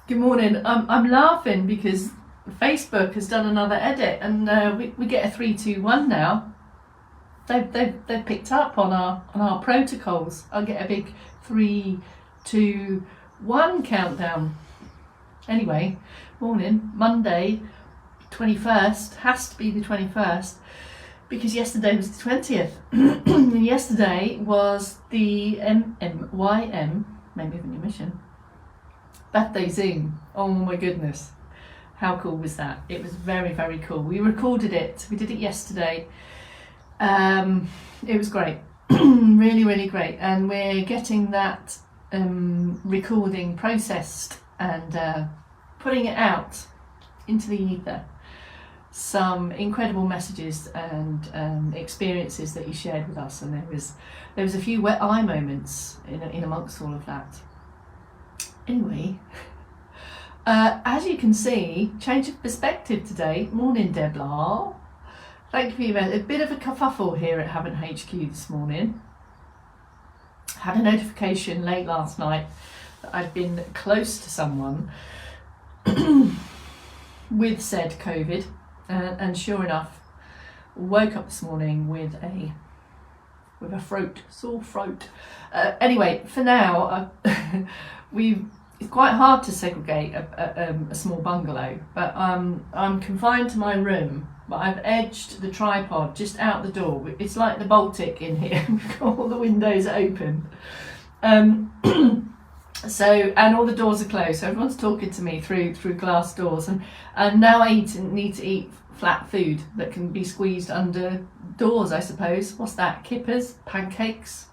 Good morning. I'm laughing because Facebook has done another edit, and we get a 3, 2, 1 now. They've picked up on our protocols. I'll get a big 3, 2, 1 countdown. Anyway, morning, Monday, 21st, has to be the 21st, because yesterday was the 20th. And yesterday was the MMYM, maybe of a new mission, birthday Zoom. Oh my goodness, how cool was that? It was very, very cool. We recorded it, we did it yesterday. It was great, really, really great. And we're getting that recording processed and putting it out into the ether. Some incredible messages and experiences that he shared with us, and there was a few wet eye moments in amongst all of that. Anyway, as you can see, change of perspective today. Morning, Debla. Thank you. A bit of a kerfuffle here at Haven't HQ this morning. Had a notification late last night that I'd been close to someone with said COVID, and sure enough, woke up this morning with a sore throat. Anyway, for now, it's quite hard to segregate a small bungalow, but I'm confined to my room. But I've edged the tripod just out the door. It's like the Baltic in here. We've got all the windows open. So, and all the doors are closed, so everyone's talking to me through glass doors. And now I need to eat flat food that can be squeezed under doors, I suppose. What's that? Kippers? Pancakes?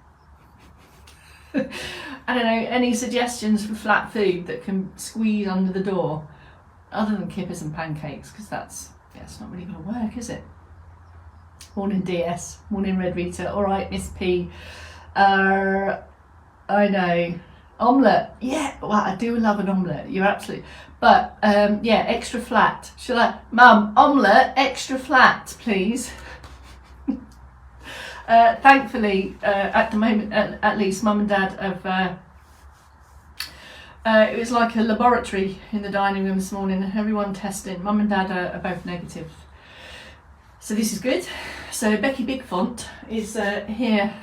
I don't know, any suggestions for flat food that can squeeze under the door other than kippers and pancakes, because it's not really going to work, is it? Morning DS, morning Red Rita. All right, Miss P. I know. Omelette, yeah, well, I do love an omelette. You're absolutely, but yeah, extra flat. Shall I, Mum? Omelette, extra flat, please. Thankfully, at the moment, at least, Mum and Dad have. It was like a laboratory in the dining room this morning. Everyone testing. Mum and Dad are both negative, so this is good. So Becky Bigfont is here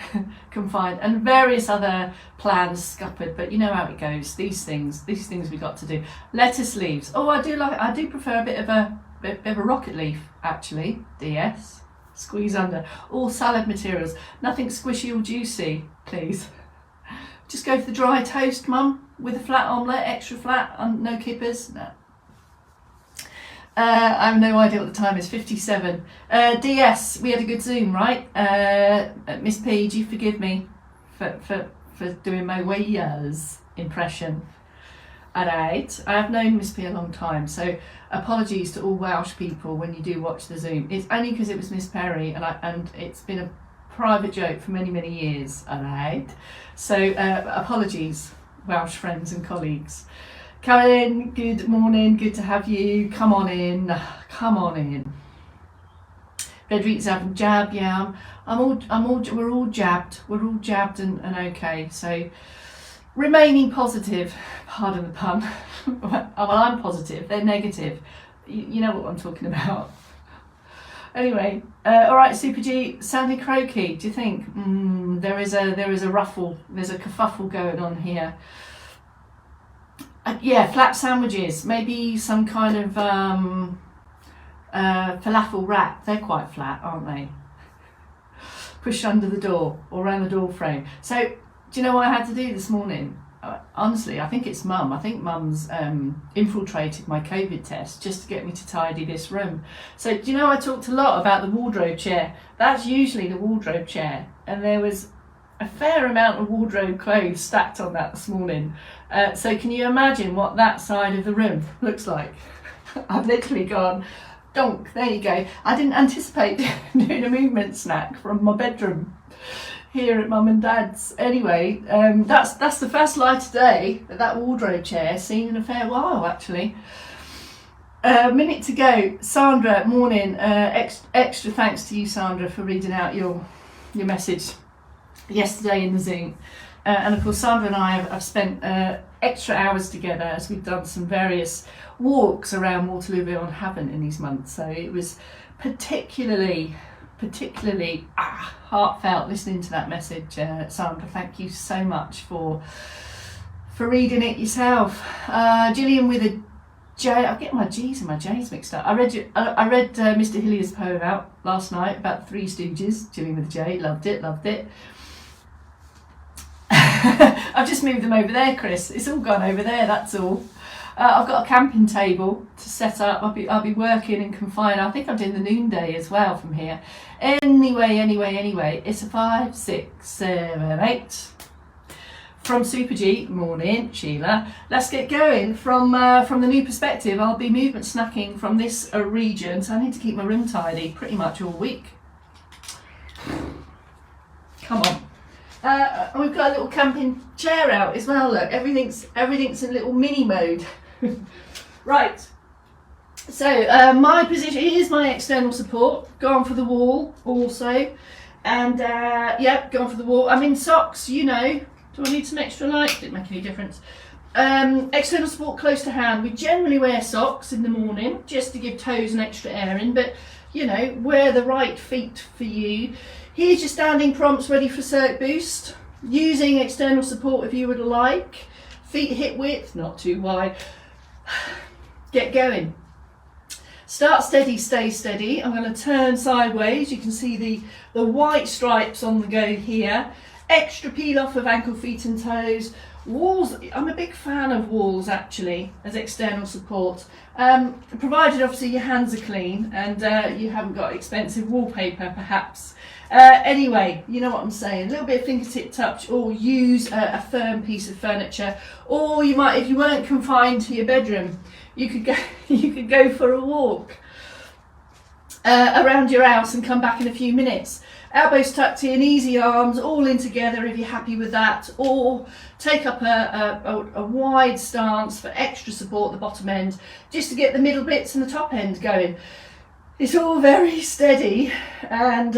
confined, and various other plans scuppered. But you know how it goes. These things we got to do. Lettuce leaves. Oh, I do prefer a bit of a rocket leaf, actually. DS. Squeeze under. All salad materials. Nothing squishy or juicy, please. Just go for the dry toast, Mum, with a flat omelette, extra flat, no kippers. No. I have no idea what the time is. 57. DS, we had a good Zoom, right? Miss P, do you forgive me for doing my Wales impression? Alright, I have known Miss P a long time, so apologies to all Welsh people when you do watch the Zoom. It's only because it was Miss Perry, and it's been a private joke for many, many years. Alright, so apologies, Welsh friends and colleagues. Carolyn, good morning, good to have you. Come on in. Red Reed's having jab, yeah. We're all jabbed. We're all jabbed and okay. So remaining positive, pardon the pun. Well, I'm positive, they're negative. You know what I'm talking about. Anyway, all right, Super G, sounding croaky. Do you think there is a ruffle? There's a kerfuffle going on here. Yeah, flat sandwiches, maybe some kind of falafel wrap. They're quite flat, aren't they? Pushed under the door or around the door frame. So, do you know what I had to do this morning? Honestly, I think it's Mum. I think Mum's infiltrated my COVID test just to get me to tidy this room. So, do you know I talked a lot about the wardrobe chair? That's usually the wardrobe chair, and there was a fair amount of wardrobe clothes stacked on that this morning. So can you imagine what that side of the room looks like? I've literally gone, donk, there you go. I didn't anticipate doing a movement snack from my bedroom here at Mum and Dad's. Anyway, that's the first light today, that wardrobe chair, seen in a fair while actually. A minute to go. Sandra, morning. Extra thanks to you, Sandra, for reading out your message yesterday in the Zoom. And of course, Sandra and I have spent extra hours together as we've done some various walks around Waterlooville and Havant in these months. So it was particularly heartfelt listening to that message, Sandra. Thank you so much for reading it yourself. Gillian with a J. I get my G's and my J's mixed up. I read Mr. Hillier's poem out last night about the Three Stooges. Gillian with a J. Loved it. I've just moved them over there, Chris. It's all gone over there, that's all. I've got a camping table to set up. I'll be working in confined. I think I'm doing the noonday as well from here. Anyway, it's a 5, 6, 7, 8. From Super G, morning, Sheila. Let's get going. From the new perspective, I'll be movement snacking from this region, so I need to keep my room tidy pretty much all week. Come on. We've got a little camping chair out as well. Look, everything's in little mini mode. Right. So my position, here's my external support. Gone for the wall also, and yeah, gone for the wall. I'm in socks, you know. Do I need some extra light? Didn't make any difference. External support close to hand. We generally wear socks in the morning just to give toes an extra airing, but you know, wear the right feet for you. Here's your standing prompts ready for circ boost. Using external support if you would like. Feet hip width, not too wide. Get going. Start steady, stay steady. I'm going to turn sideways. You can see the white stripes on the go here. Extra peel off of ankle, feet and toes. Walls, I'm a big fan of walls actually as external support, provided obviously your hands are clean and you haven't got expensive wallpaper perhaps. Anyway, you know what I'm saying, a little bit of fingertip touch, or use a firm piece of furniture, or you might, if you weren't confined to your bedroom, you could go for a walk around your house and come back in a few minutes. Elbows tucked in, easy arms, all in together if you're happy with that, or take up a wide stance for extra support at the bottom end, just to get the middle bits and the top end going. It's all very steady, and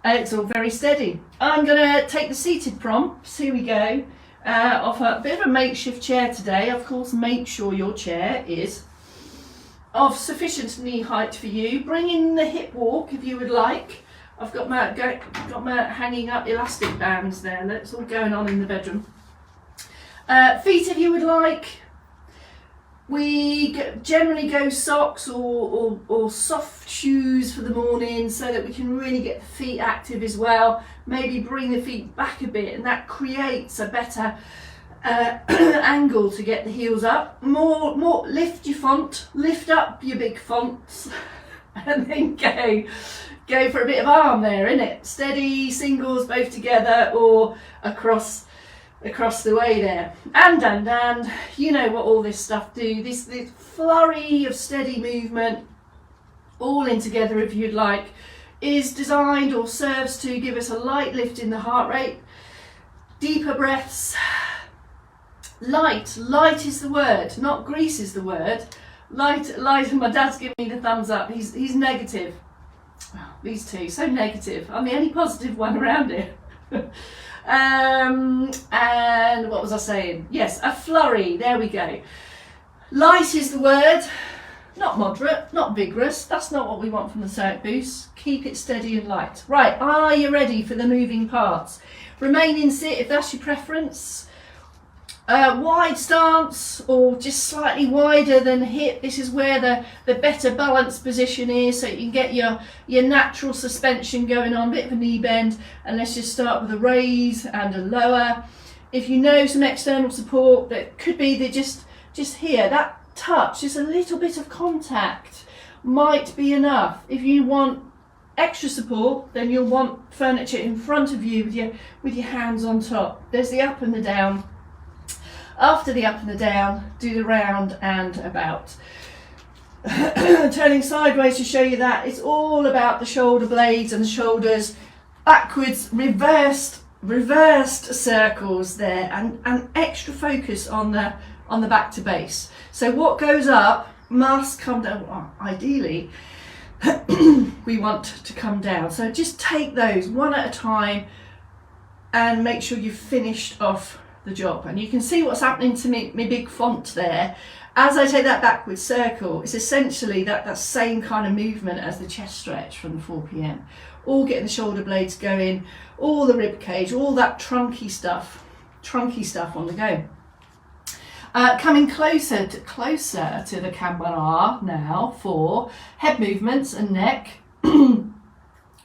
it's all very steady. I'm going to take the seated prompts, here we go, off a bit of a makeshift chair today. Of course, make sure your chair is of sufficient knee height for you. Bring in the hip walk if you would like. I've got my hanging up elastic bands there. That's all going on in the bedroom. Feet if you would like. We generally go socks or soft shoes for the morning so that we can really get the feet active as well. Maybe bring the feet back a bit, and that creates a better angle to get the heels up. More lift your font, lift up your big fonts, and then go for a bit of arm there, innit? Steady singles both together or across the way there. And you know what all this stuff do. This flurry of steady movement, all in together if you'd like, is designed or serves to give us a light lift in the heart rate, deeper breaths. Light is the word, not grease is the word. Light, my dad's giving me the thumbs up. He's negative. Oh, these two, so negative. I'm the only positive one around here. And what was I saying? Yes, a flurry, there we go. Light is the word, not moderate, not vigorous. That's not what we want from the circ boost. Keep it steady and light. Right, are you ready for the moving parts? Remain in sit if that's your preference. Wide stance or just slightly wider than hip. This is where the better balance position is, so you can get your natural suspension going on, a bit of a knee bend, and let's just start with a raise and a lower. If you know some external support, that could be just here, that touch, just a little bit of contact might be enough. If you want extra support, then you'll want furniture in front of you with your hands on top. There's the up and the down. After the up and the down, do the round and about. Turning sideways to show you that it's all about the shoulder blades and the shoulders, backwards, reversed circles there, and extra focus on the back to base. So what goes up must come down. Well, ideally, we want to come down. So just take those one at a time and make sure you've finished off the job. And you can see what's happening to me big font there. As I take that backward circle, it's essentially that same kind of movement as the chest stretch from the 4 p.m. All getting the shoulder blades going, all the rib cage, all that trunky stuff on the go. Coming closer to the camera now for head movements and neck.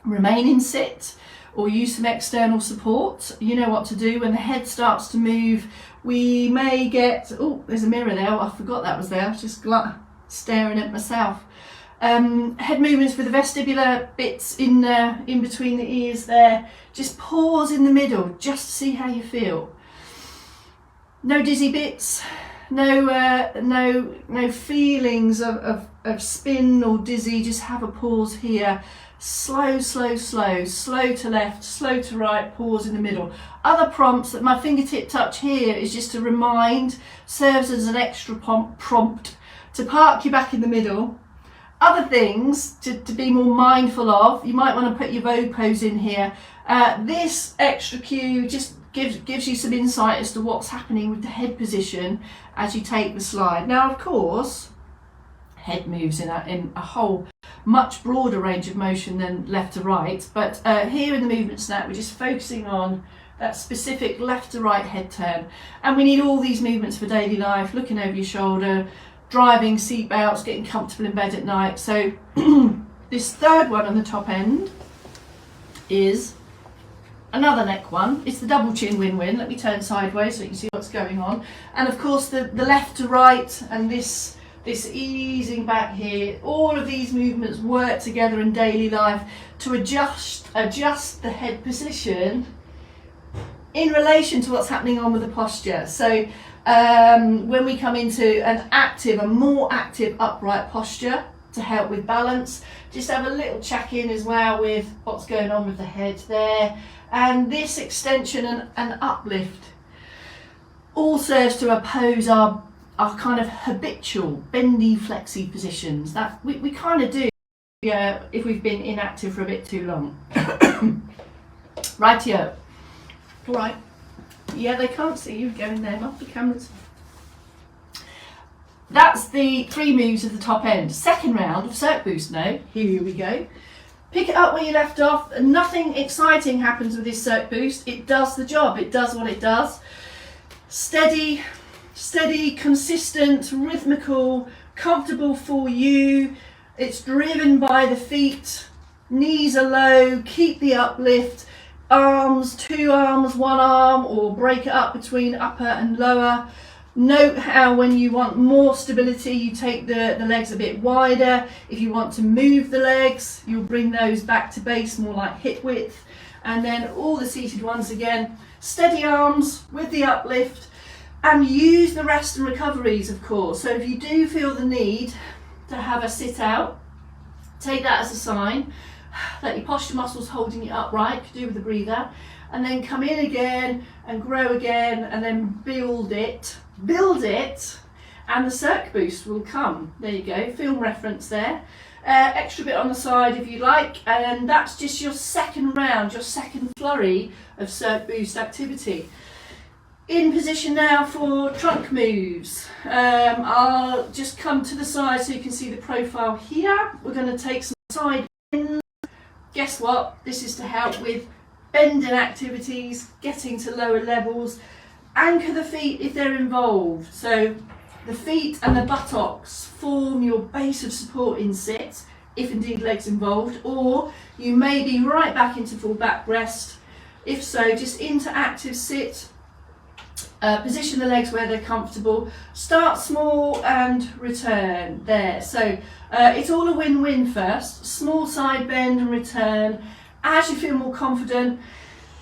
Remain in sit or use some external support. You know what to do when the head starts to move. We may get, oh, there's a mirror there. I forgot that was there. I was just staring at myself. Head movements with the vestibular bits in between the ears there. Just pause in the middle, just to see how you feel. No dizzy bits, no feelings of spin or dizzy. Just have a pause here. Slow, slow, slow, slow to left, slow to right, pause in the middle. Other prompts that my fingertip touch here is just to remind, serves as an extra prompt to park you back in the middle. Other things to be more mindful of, you might want to put your Vogue pose in here. This extra cue just gives you some insight as to what's happening with the head position as you take the slide. Now, of course, head moves in a whole much broader range of motion than left to right, but here in the movement snap we're just focusing on that specific left to right head turn, and we need all these movements for daily life, looking over your shoulder, driving, seat belts, getting comfortable in bed at night. So this third one on the top end is another neck one. It's the double chin win-win. Let me turn sideways so you can see what's going on. And of course the left to right and this easing back here, all of these movements work together in daily life to adjust the head position in relation to what's happening on with the posture. So when we come into a more active upright posture to help with balance, just have a little check in as well with what's going on with the head there. And this extension and uplift all serves to oppose our kind of habitual bendy flexy positions that we kind of do if we've been inactive for a bit too long. Rightio. All right. Yeah, they can't see you going there, not the cameras. That's the 3 moves of the top end. Second round of Cirque Boost now. Here we go. Pick it up where you left off. Nothing exciting happens with this Cirque Boost. It does the job. It does what it does. Steady, consistent, rhythmical, comfortable for you. It's driven by the feet. Knees are low. Keep the uplift. Arms, 2 arms, 1 arm, or break it up between upper and lower. Note how when you want more stability, you take the legs a bit wider. If you want to move the legs, you'll bring those back to base, more like hip width. And then all the seated ones again. Steady arms with the uplift, and use the rest and recoveries, of course. So if you do feel the need to have a sit out, take that as a sign that your posture muscles holding it upright, to do with the breather, and then come in again and grow again, and then build it, and the Cirque Boost will come. There you go, film reference there. Extra bit on the side if you like, and that's just your second round, your second flurry of Cirque Boost activity. In position now for trunk moves. I'll just come to the side so you can see the profile here. We're going to take some side bends. Guess what? This is to help with bending activities, getting to lower levels. Anchor the feet if they're involved. So the feet and the buttocks form your base of support in sit, if indeed legs involved, or you may be right back into full back rest. If so, just into active sit. Position the legs where they're comfortable. Start small and return there. So it's all a win-win first. Small side bend and return. As you feel more confident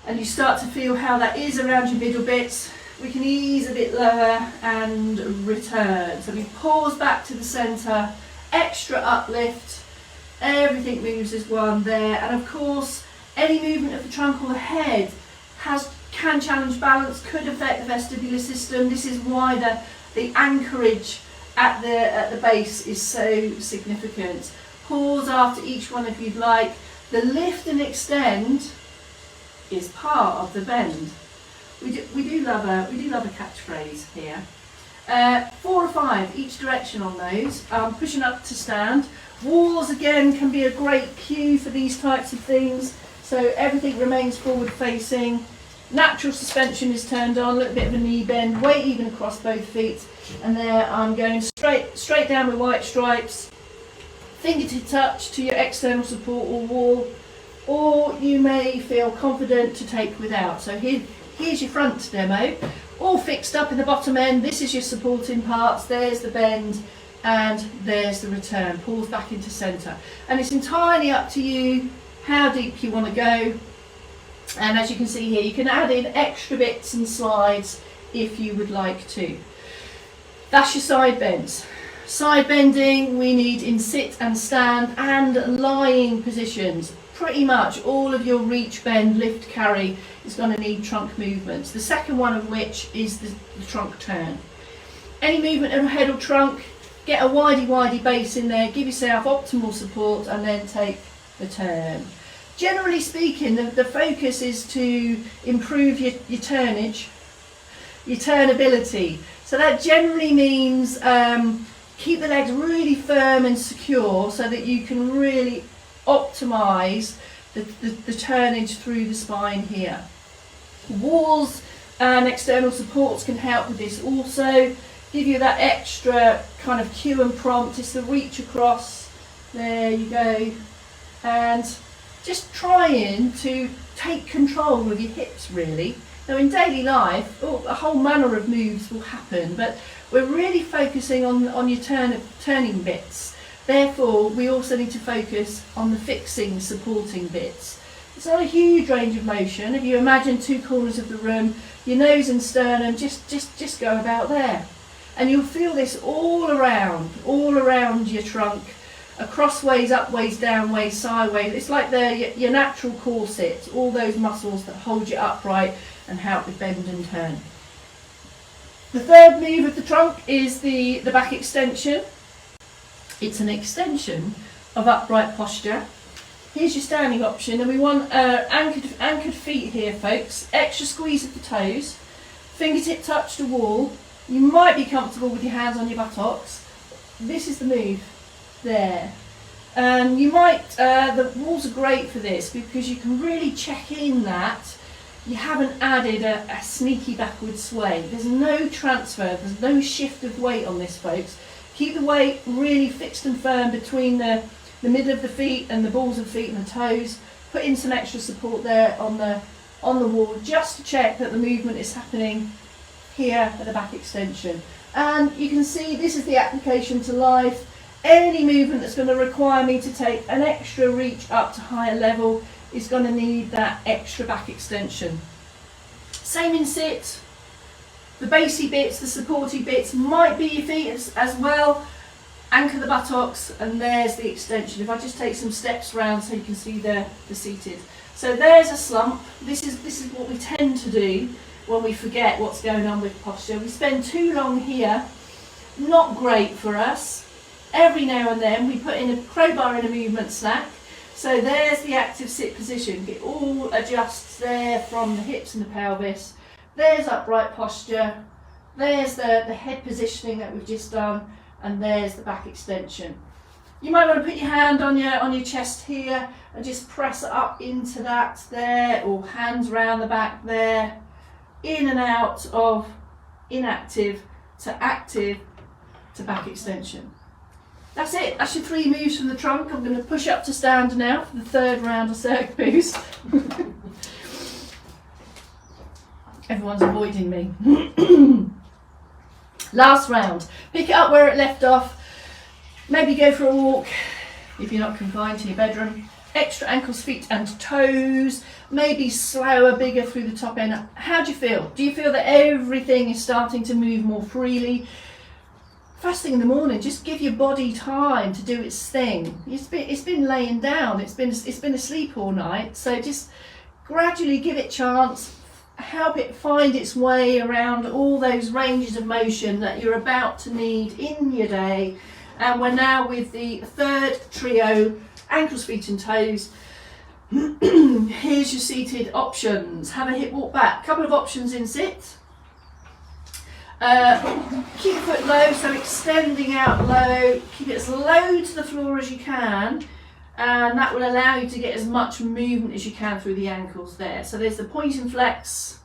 and you start to feel how that is around your middle bits, we can ease a bit lower and return. So we pause back to the centre, extra uplift, everything moves as one there. And of course, any movement of the trunk or the head can challenge balance, could affect the vestibular system. This is why the anchorage at the base is so significant. Pause after each one if you'd like. The lift and extend is part of the bend. We do love a catchphrase here. 4 or 5 each direction on those. Pushing up to stand. Walls again can be a great cue for these types of things. So everything remains forward facing. Natural suspension is turned on, a little bit of a knee bend, weight even across both feet. And there I'm going straight down with white stripes. Fingertip touch to your external support or wall. Or you may feel confident to take without. So here's your front demo. All fixed up in the bottom end. This is your supporting parts. There's the bend and there's the return. Pulls back into centre. And it's entirely up to you how deep you want to go. And as you can see here, you can add in extra bits and slides if you would like to. That's your side bends. Side bending we need in sit and stand and lying positions. Pretty much all of your reach, bend, lift, carry is going to need trunk movements. The second one of which is the trunk turn. Any movement of head or trunk, get a widey base in there, give yourself optimal support and then take the turn. Generally speaking, the focus is to improve your turnage, your turnability. So that generally means keep the legs really firm and secure so that you can really optimise the turnage through the spine here. Walls and external supports can help with this also. Give you that extra kind of cue and prompt. It's the reach across. There you go. And just trying to take control of your hips really. Now in daily life, a whole manner of moves will happen, but we're really focusing on your turning bits. Therefore, we also need to focus on the fixing, supporting bits. It's not a huge range of motion. If you imagine 2 corners of the room, your nose and sternum, just go about there. And you'll feel this all around your trunk, across ways, up ways, down ways, sideways. It's like your natural corset, all those muscles that hold you upright and help with bend and turn. The third move of the trunk is the back extension. It's an extension of upright posture. Here's your standing option, and we want anchored feet here, folks. Extra squeeze of the toes, fingertip touch to wall. You might be comfortable with your hands on your buttocks. This is the move. There. And you might, the walls are great for this because you can really check in that you haven't added a sneaky backward sway. There's no transfer, there's no shift of weight on this, folks. Keep the weight really fixed and firm between the middle of the feet and the balls of the feet and the toes. Put in some extra support there on the wall just to check that the movement is happening here at the back extension. And you can see this is the application to life. Any movement that's going to require me to take an extra reach up to higher level is going to need that extra back extension. Same in sit. The basey bits, the supporty bits might be your feet as well. Anchor the buttocks and there's the extension. If I just take some steps around so you can see the seated. So there's a slump. This is what we tend to do when we forget what's going on with posture. We spend too long here. Not great for us. Every now and then we put in a crowbar in a movement snack. So there's the active sit position. It all adjusts there from the hips and the pelvis. There's upright posture. There's the head positioning that we've just done. And there's the back extension. You might want to put your hand on your chest here and just press it up into that there, or hands round the back there. In and out of inactive to active to back extension. That's it. That's your 3 moves from the trunk. I'm going to push up to stand now for the 3rd round of circ moves. Everyone's avoiding me. Last round. Pick it up where it left off. Maybe go for a walk if you're not confined to your bedroom. Extra ankles, feet and toes. Maybe slower, bigger through the top end. How do you feel? Do you feel that everything is starting to move more freely? First thing in the morning, just give your body time to do its thing. It's been laying down, it's been asleep all night, so just gradually give it a chance, help it find its way around all those ranges of motion that you're about to need in your day. And we're now with the 3rd trio, ankles, feet and toes. Here's your seated options. Have a hip walk back. Couple of options in sit. Keep your foot low, so extending out low. Keep it as low to the floor as you can, and that will allow you to get as much movement as you can through the ankles there. So there's the point and flex.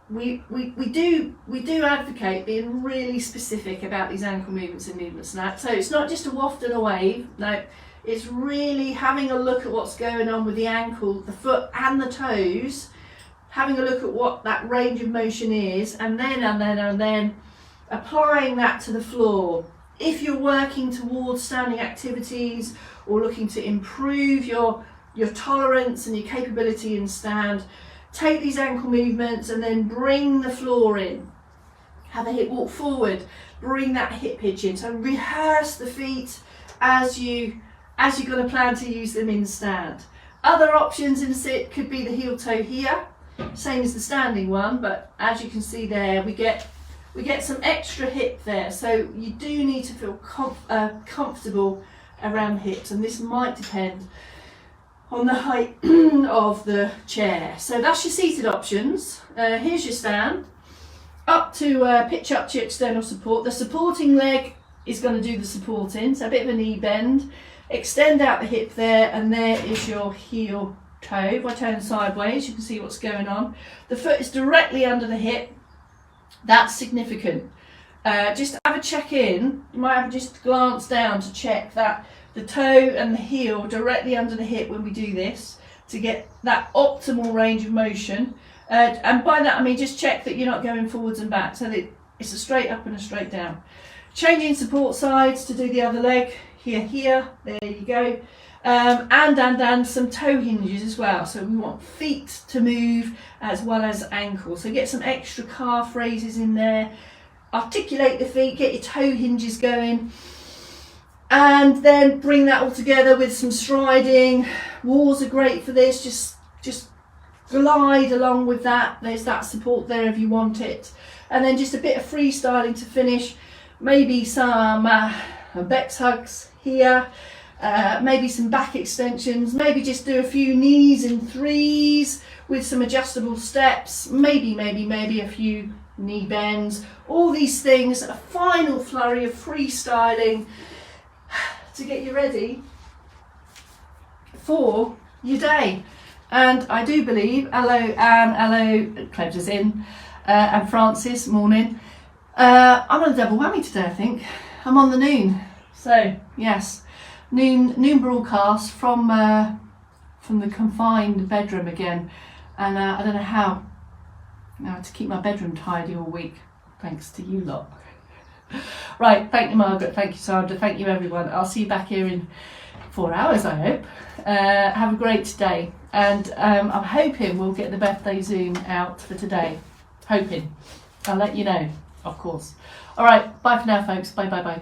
We do advocate being really specific about these ankle movements and movements and that. So it's not just a waft and a wave. No, it's really having a look at what's going on with the ankle, the foot and the toes, having a look at what that range of motion is, and then applying that to the floor. If you're working towards standing activities or looking to improve your tolerance and your capability in stand, take these ankle movements and then bring the floor in. Have a hip walk forward, bring that hip hitch in. So rehearse the feet as you're going to plan to use them in stand. Other options in sit could be the heel toe here, same as the standing one, but as you can see there, we get some extra hip there. So you do need to feel comfortable around hips, and this might depend on the height of the chair. So that's your seated options. Here's your stand. Up to pitch up to your external support. The supporting leg is going to do the supporting, so a bit of a knee bend. Extend out the hip there, and there is your heel toe. If I turn sideways, you can see what's going on. The foot is directly under the hip. That's significant. Just have a check in. You might have to just glance down to check that the toe and the heel directly under the hip when we do this, to get that optimal range of motion. And by that I mean just check that you're not going forwards and back, so that it's a straight up and a straight down. Changing support sides to do the other leg. Here, there you go. And some toe hinges as well. So we want feet to move as well as ankles. So get some extra calf raises in there. Articulate the feet, get your toe hinges going. And then bring that all together with some striding. Walls are great for this. Just glide along with that. There's that support there if you want it. And then just a bit of freestyling to finish. Maybe some Bex hugs here. Maybe some back extensions. Maybe just do a few knees in threes with some adjustable steps. Maybe a few knee bends. All these things. A final flurry of freestyling to get you ready for your day. And I do believe, hello Anne, hello, Clever's in, and Francis, morning. I'm on a double whammy today, I think. I'm on the noon. So, yes, noon broadcast from the confined bedroom again. And I don't know how. I have to keep my bedroom tidy all week, thanks to you lot. Right, thank you Margaret, thank you Sandra, thank you everyone. I'll see you back here in 4 hours, I hope. Have a great day, and I'm hoping we'll get the birthday Zoom out for today. Hoping. I'll let you know, of course. Alright, bye for now folks, bye.